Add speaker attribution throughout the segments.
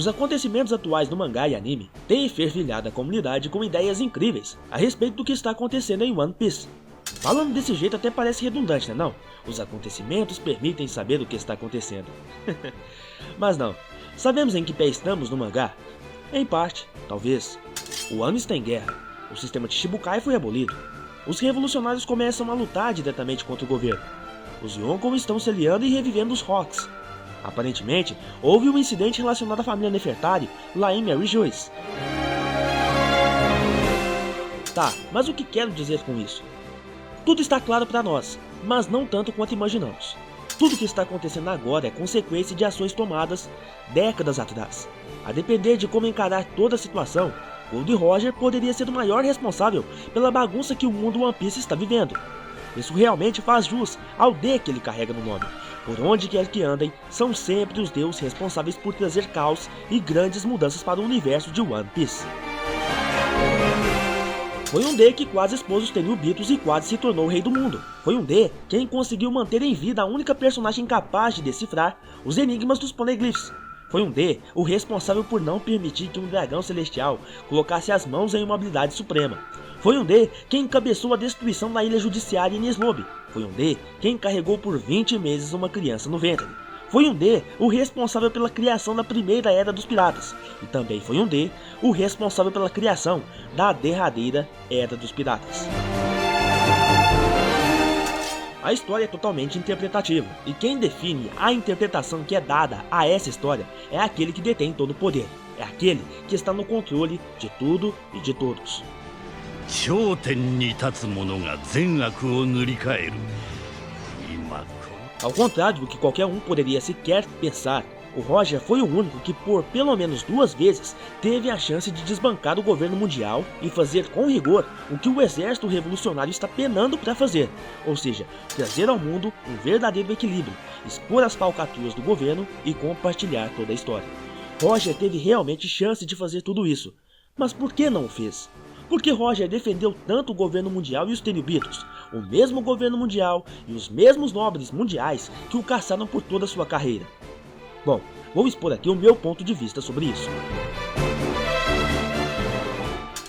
Speaker 1: Os acontecimentos atuais do mangá e anime têm fervilhado a comunidade com ideias incríveis a respeito do que está acontecendo em One Piece. Falando desse jeito até parece redundante, não? Os acontecimentos permitem saber o que está acontecendo. Mas não. Sabemos em que pé estamos no mangá? Em parte, talvez. O ano está em guerra. O sistema de Shichibukai foi abolido. Os revolucionários começam a lutar diretamente contra o governo. Os Yonkou estão se aliando e revivendo os Rocks. Aparentemente, houve um incidente relacionado à família Nefertari lá em Mary Joyce. Tá, mas o que quero dizer com isso? Tudo está claro para nós, mas não tanto quanto imaginamos. Tudo o que está acontecendo agora é consequência de ações tomadas décadas atrás. A depender de como encarar toda a situação, Gold Roger poderia ser o maior responsável pela bagunça que o mundo One Piece está vivendo. Isso realmente faz jus ao D que ele carrega no nome. Por onde quer que andem, são sempre os deuses responsáveis por trazer caos e grandes mudanças para o universo de One Piece. Foi um D que quase expôs os Tenryubitos e quase se tornou o rei do mundo. Foi um D quem conseguiu manter em vida a única personagem capaz de decifrar os enigmas dos Poneglyphs. Foi um D o responsável por não permitir que um dragão celestial colocasse as mãos em uma habilidade suprema. Foi um D quem encabeçou a destruição da ilha judiciária em Slobe. Foi um D quem carregou por 20 meses uma criança no ventre. Foi um D o responsável pela criação da primeira era dos piratas. E também foi um D o responsável pela criação da derradeira era dos piratas. A história é totalmente interpretativa, e quem define a interpretação que é dada a essa história é aquele que detém todo o poder. É aquele que está no controle de tudo e de todos. Ao contrário do que qualquer um poderia sequer pensar, o Roger foi o único que por pelo menos 2 vezes teve a chance de desbancar o governo mundial e fazer com rigor o que o exército revolucionário está penando para fazer, ou seja, trazer ao mundo um verdadeiro equilíbrio, expor as falcatruas do governo e compartilhar toda a história. Roger teve realmente chance de fazer tudo isso, mas por que não o fez? Porque Roger defendeu tanto o governo mundial e os Tenryubitos, o mesmo governo mundial e os mesmos nobres mundiais que o caçaram por toda a sua carreira. Bom, vou expor aqui o meu ponto de vista sobre isso.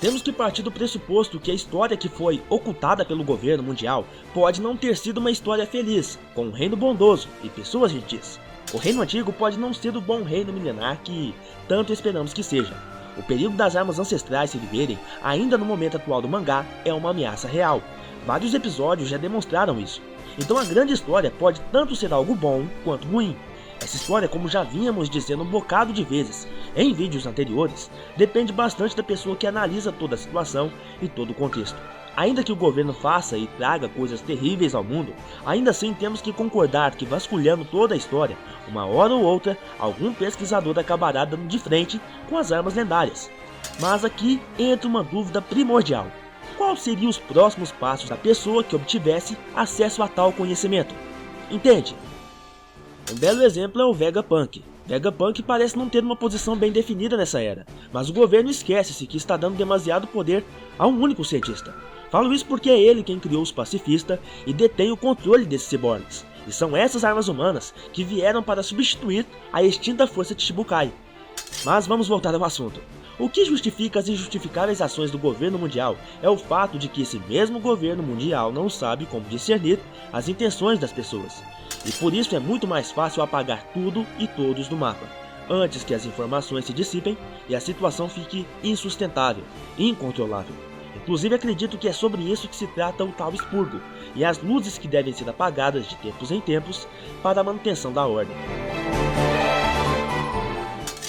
Speaker 1: Temos que partir do pressuposto que a história que foi ocultada pelo governo mundial pode não ter sido uma história feliz, com um reino bondoso e pessoas gentis. O reino antigo pode não ser o bom reino milenar que tanto esperamos que seja. O período das armas ancestrais se viverem, ainda no momento atual do mangá, é uma ameaça real. Vários episódios já demonstraram isso. Então a grande história pode tanto ser algo bom quanto ruim. Essa história, como já vínhamos dizendo um bocado de vezes em vídeos anteriores, depende bastante da pessoa que analisa toda a situação e todo o contexto. Ainda que o governo faça e traga coisas terríveis ao mundo, ainda assim temos que concordar que, vasculhando toda a história, uma hora ou outra, algum pesquisador acabará dando de frente com as armas lendárias. Mas aqui entra uma dúvida primordial. Quais seriam os próximos passos da pessoa que obtivesse acesso a tal conhecimento? Entende? Um belo exemplo é o Vegapunk. Vegapunk parece não ter uma posição bem definida nessa era, mas o governo esquece-se que está dando demasiado poder a um único cientista. Falo isso porque é ele quem criou os pacifistas e detém o controle desses ciborgues. E são essas armas humanas que vieram para substituir a extinta força de Shichibukai. Mas vamos voltar ao assunto. O que justifica as injustificáveis ações do governo mundial é o fato de que esse mesmo governo mundial não sabe como discernir as intenções das pessoas. E por isso é muito mais fácil apagar tudo e todos do mapa, antes que as informações se dissipem e a situação fique insustentável, incontrolável. Inclusive acredito que é sobre isso que se trata o tal expurgo, e as luzes que devem ser apagadas de tempos em tempos para a manutenção da ordem.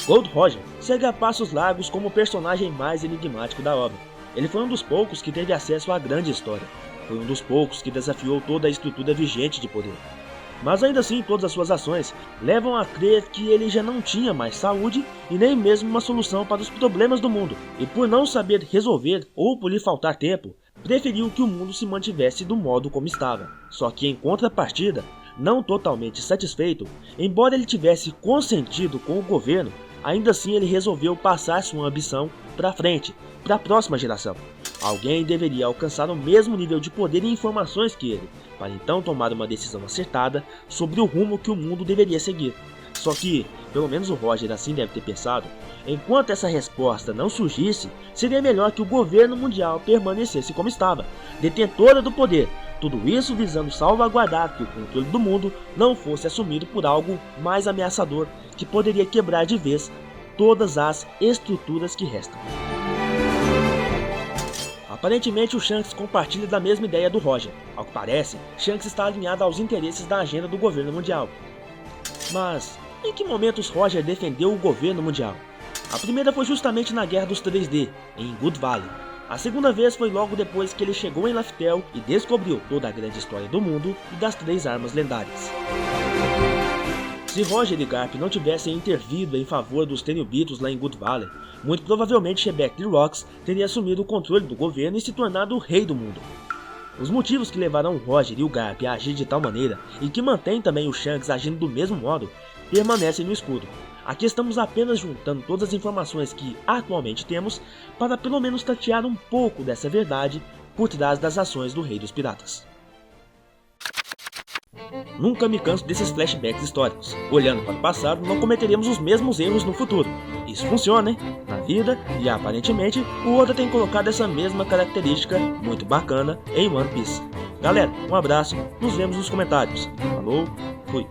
Speaker 1: Gold Roger segue a passos largos como o personagem mais enigmático da obra. Ele foi um dos poucos que teve acesso à grande história. Foi um dos poucos que desafiou toda a estrutura vigente de poder. Mas ainda assim, todas as suas ações levam a crer que ele já não tinha mais saúde e nem mesmo uma solução para os problemas do mundo. E por não saber resolver ou por lhe faltar tempo, preferiu que o mundo se mantivesse do modo como estava. Só que em contrapartida, não totalmente satisfeito, embora ele tivesse consentido com o governo, ainda assim ele resolveu passar sua ambição para frente, para a próxima geração. Alguém deveria alcançar o mesmo nível de poder e informações que ele, para então tomar uma decisão acertada sobre o rumo que o mundo deveria seguir. Só que, pelo menos o Roger assim deve ter pensado, enquanto essa resposta não surgisse, seria melhor que o governo mundial permanecesse como estava, detentora do poder. Tudo isso visando salvaguardar que o controle do mundo não fosse assumido por algo mais ameaçador, que poderia quebrar de vez todas as estruturas que restam. Aparentemente o Shanks compartilha da mesma ideia do Roger. Ao que parece, Shanks está alinhado aos interesses da agenda do governo mundial. Mas, em que momentos Roger defendeu o governo mundial? A primeira foi justamente na Guerra dos 3D, em Good Valley. A segunda vez foi logo depois que ele chegou em Laftel e descobriu toda a grande história do mundo e das 3 armas lendárias. Se Roger e Garp não tivessem intervido em favor dos Tenryubitos lá em Good Valley, muito provavelmente Shebek de Rox teria assumido o controle do governo e se tornado o rei do mundo. Os motivos que levaram o Roger e o Garp a agir de tal maneira, e que mantém também o Shanks agindo do mesmo modo, permanecem no escuro. Aqui estamos apenas juntando todas as informações que atualmente temos para pelo menos tatear um pouco dessa verdade por trás das ações do Rei dos Piratas. Nunca me canso desses flashbacks históricos. Olhando para o passado, não cometeríamos os mesmos erros no futuro. Isso funciona, hein? Na vida, e aparentemente, o Oda tem colocado essa mesma característica muito bacana em One Piece. Galera, um abraço, nos vemos nos comentários. Falou, fui!